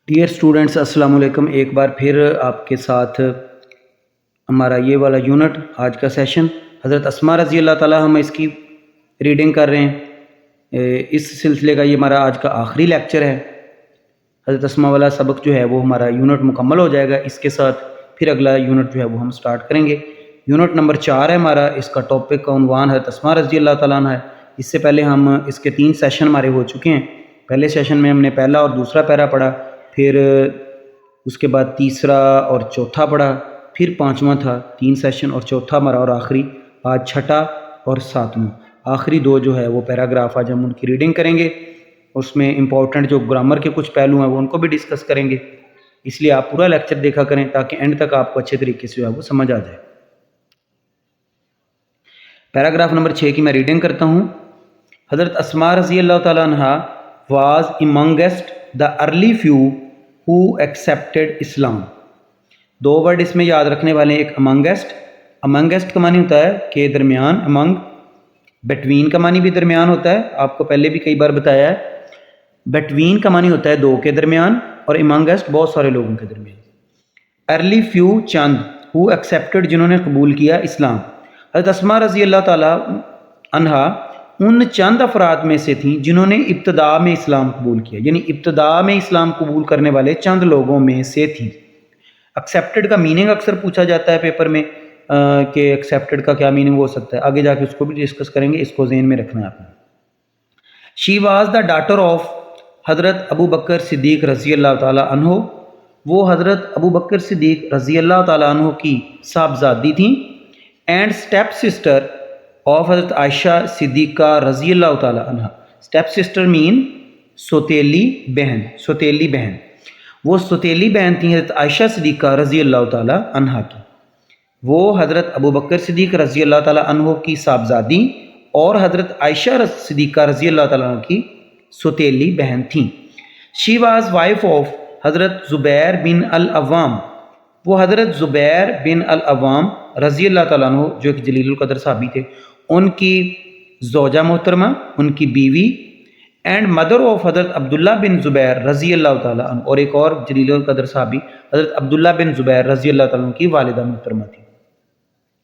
Dear students السلام علیکم. ایک بار پھر آپ کے ساتھ ہمارا یہ والا یونٹ آج کا سیشن حضرت اسماء رضی اللہ تعالیٰ ہم اس کی ریڈنگ کر رہے ہیں. اس سلسلے کا یہ ہمارا آج کا آخری لیکچر ہے. حضرت اسماء والا سبق جو ہے وہ ہمارا یونٹ مکمل ہو جائے گا. اس کے ساتھ پھر اگلا یونٹ جو ہے وہ ہم سٹارٹ کریں گے. یونٹ نمبر 4 ہے ہمارا. اس کا ٹاپک کا عنوان حضرت اسماء رضی اللہ تعالیٰ عنہ ہے. اس سے پہلے ہم اس کے 3 سیشن ہمارے ہو چکے ہیں. پہلے سیشن میں ہم نے پہلا اور دوسرا پیرا پڑھا، پھر اس کے بعد تیسرا اور چوتھا پڑھا، پھر 5واں تھا. 3 سیشن اور چوتھا ہمارا اور آخری آج 6واں اور 7واں. آخری 2 جو ہے وہ پیراگراف آج ہم ان کی ریڈنگ کریں گے. اس میں امپورٹنٹ جو گرامر کے کچھ پہلو ہیں وہ ان کو بھی ڈسکس کریں گے. اس لیے آپ پورا لیکچر دیکھا کریں تاکہ اینڈ تک آپ کو اچھے طریقے سے جو ہے وہ سمجھ آ جائے. پیراگراف نمبر 6 کی میں ریڈنگ کرتا ہوں. حضرت اسماء رضی اللہ تعالیٰ عنہ was amongst the early few who accepted Islam. 2 word اس میں یاد رکھنے والے ہیں. ایک amongst، amongst کا معنی ہوتا ہے کہ درمیان، among. between کا معنی بھی درمیان ہوتا ہے، آپ کو پہلے بھی کئی بار بتایا ہے. between کا معنی ہوتا ہے 2 کے درمیان، اور amongst بہت سارے لوگوں کے درمیان. early few چند، who accepted جنہوں نے قبول کیا اسلام. حضرت اسماء رضی اللہ تعالیٰ عنہا ان چند افراد میں سے تھیں جنہوں نے ابتدا میں اسلام قبول کیا، یعنی ابتدا میں اسلام قبول کرنے والے چند لوگوں میں سے تھیں. ایکسیپٹڈ کا میننگ اکثر پوچھا جاتا ہے پیپر میں کہ ایکسیپٹڈ کا کیا میننگ ہو سکتا ہے. آگے جا کے اس کو بھی ڈسکس کریں گے، اس کو ذہن میں رکھنا ہے آپ نے. She was the daughter of حضرت ابو بکر صدیق رضی اللہ تعالیٰ عنہ. وہ حضرت ابو بکر صدیق رضی اللہ تعالیٰ عنہ کی صاحبزادی تھیں. اینڈ اسٹیپ سسٹر آف حضرت عائشہ صدیقہ رضی اللہ تعالیٰ عنہ. اسٹیپ سسٹر مین سوتیلی بہن، سوتیلی بہن. وہ سوتیلی بہن تھیں حضرت عائشہ صدیقہ رضی اللہ تعالیٰ عنہ کی. وہ حضرت ابو بکر صدیق رضی اللہ تعالیٰ عنہ کی صاحبزادی اور حضرت عائشہ صدیقہ رضی اللہ تعالیٰ عنہ کی سوتیلی بہن تھیں. شی واز وائف آف حضرت زبیر بن العوام. وہ حضرت زبیر بن العوام رضی اللہ تعالیٰ عنہ جو ایک جلیل القدر صحابی تھے، ان کی زوجہ محترمہ، ان کی بیوی. اینڈ مدر آف حضرت عبداللہ بن زبیر رضی اللہ تعالیٰ عنہ، اور ایک اور جلیل القدر صحابی حضرت عبداللہ بن زبیر رضی اللہ تعالیٰ عنہ کی والدہ محترمہ تھی.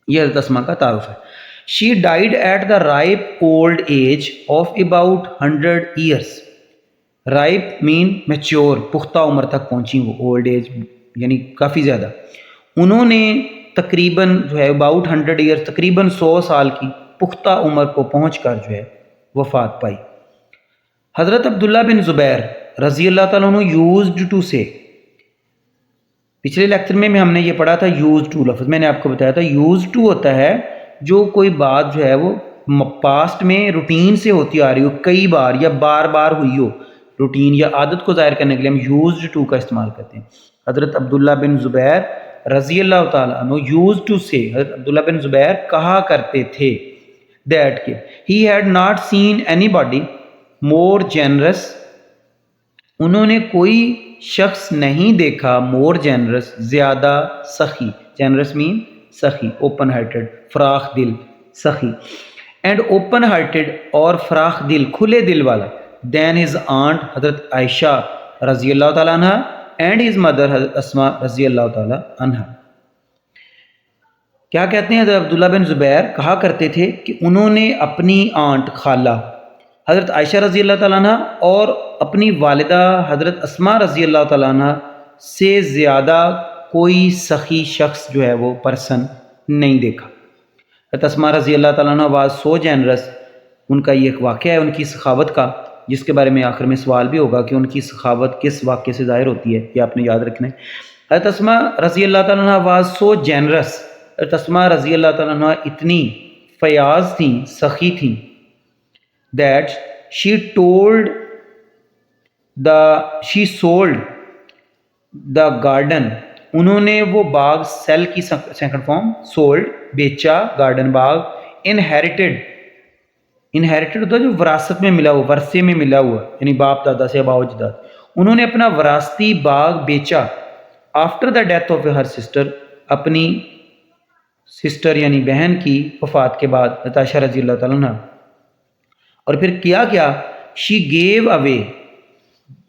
یہ حضرت اسماء کا تعارف ہے. She died at the ripe old age of about 100 years. Ripe مین میچور، پختہ عمر تک پہنچی وہ، اولڈ ایج یعنی کافی زیادہ. انہوں نے تقریباً جو ہے اباؤٹ 100 ایئرس، تقریباً 100 سال کی پختہ عمر کو پہنچ کر جو ہے وفات پائی. حضرت عبداللہ بن زبیر رضی اللہ تعالیٰ عنہ یوزڈ ٹو سے، پچھلے لیکچر میں ہم نے یہ پڑھا تھا یوز ٹو لفظ، میں نے آپ کو بتایا تھا یوز ٹو ہوتا ہے جو کوئی بات جو ہے وہ پاسٹ میں روٹین سے ہوتی آ رہی ہو، کئی بار یا بار بار ہوئی ہو، روٹین یا عادت کو ظاہر کرنے کے لیے ہم یوزڈ ٹو کا استعمال کرتے ہیں. حضرت عبداللہ بن زبیر رضی اللہ تعالیٰ عنہ یوز ٹو سے، حضرت عبداللہ بن زبیر کہا کرتے تھے دیٹ کہ he had not seen any body more generous. انہوں نے کوئی شخص نہیں دیکھا مور جینرس، زیادہ سخی. جینرس مین سخی، اوپن ہارٹیڈ، فراخ دل، سخی. اینڈ اوپن ہارٹیڈ اور فراخ دل، کھلے دل والا. دین ہز آنٹ حضرت عائشہ رضی اللہ تعالیٰ عنہ اینڈ ہز مدر حضرت اسماء رضی اللہ تعالیٰ عنہ. کیا کہتے ہیں؟ حضرت عبداللہ بن زبیر کہا کرتے تھے کہ انہوں نے اپنی آنٹ خالہ حضرت عائشہ رضی اللہ تعالیٰ عنہ اور اپنی والدہ حضرت اسماء رضی اللہ تعالیٰ عنہ سے زیادہ کوئی سخی شخص جو ہے وہ پرسن نہیں دیکھا. حضرت اسماء رضی اللہ تعالیٰ عنہ واز سو جینرس. ان کا یہ ایک واقعہ ہے ان کی سخاوت کا، جس کے بارے میں آخر میں سوال بھی ہوگا کہ ان کی سخاوت کس واقعے سے ظاہر ہوتی ہے، یہ آپ نے یاد رکھنا ہے. حضرت اسماء رضی اللہ تعالیٰ عنہ واز سو جینرس. حضرت اسماء رضی اللہ تعالیٰ عنہ اتنی فیاض تھیں، سخی تھیں، that she sold the garden. انہوں نے وہ باغ، سیل کی سیکنڈ فارم، سولڈ بیچا، گارڈن باغ. انہیریٹڈ ہوتا ہے جو وراثت میں ملا ہوا، ورثے میں ملا ہوا، یعنی باپ دادا سے، اباء و اجداد. انہوں نے اپنا وراثتی باغ بیچا after the death of her sister, اپنی سسٹر یعنی بہن کی وفات کے بعد، عائشہ رضی اللہ تعالیٰ عنہ. اور پھر کیا شی give away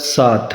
7,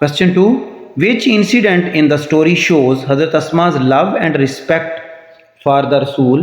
Question 2, which incident in the story shows Hazrat Asma's love and respect for the Rasul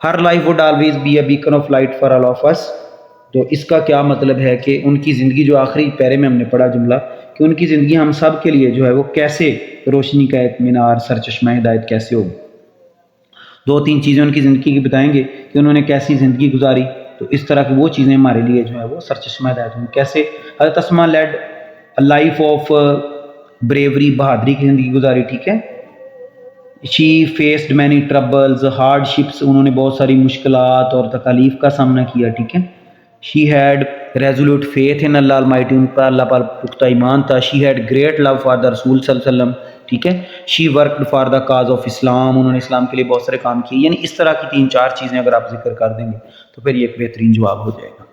her life would always be a beacon of light for all of us. تو اس کا کیا مطلب ہے کہ ان کی زندگی، جو آخری پیرے میں ہم نے پڑھا جملہ، کہ ان کی زندگی ہم سب کے لیے جو ہے وہ کیسے روشنی کا ایک مینار، سرچشمہ ہدایت کیسے ہوگی. دو تین چیزیں ان کی زندگی کی بتائیں گے کہ انہوں نے کیسی زندگی گزاری، تو اس طرح کی وہ چیزیں ہمارے لیے جو ہے وہ سرچشمہ ہدایت ہوں. کیسے حضرت Asma led life of bravery, بہادری کی زندگی گزاری. ٹھیک ہے. She faced many troubles, hardships, انہوں نے بہت ساری مشکلات اور تکالیف کا سامنا کیا. ٹھیک ہے. She had resolute faith in Allah almighty, ان کا اللہ پر پختہ ایمان تھا. She had great love for the Rasul صلی اللہ علیہ وسلم. ٹھیک ہے. She worked for the cause of Islam, انہوں نے اسلام کے لیے بہت سارے کام کیے. یعنی اس طرح کی 3-4 چیزیں اگر آپ ذکر کر دیں گے تو پھر یہ ایک بہترین جواب ہو جائے گا.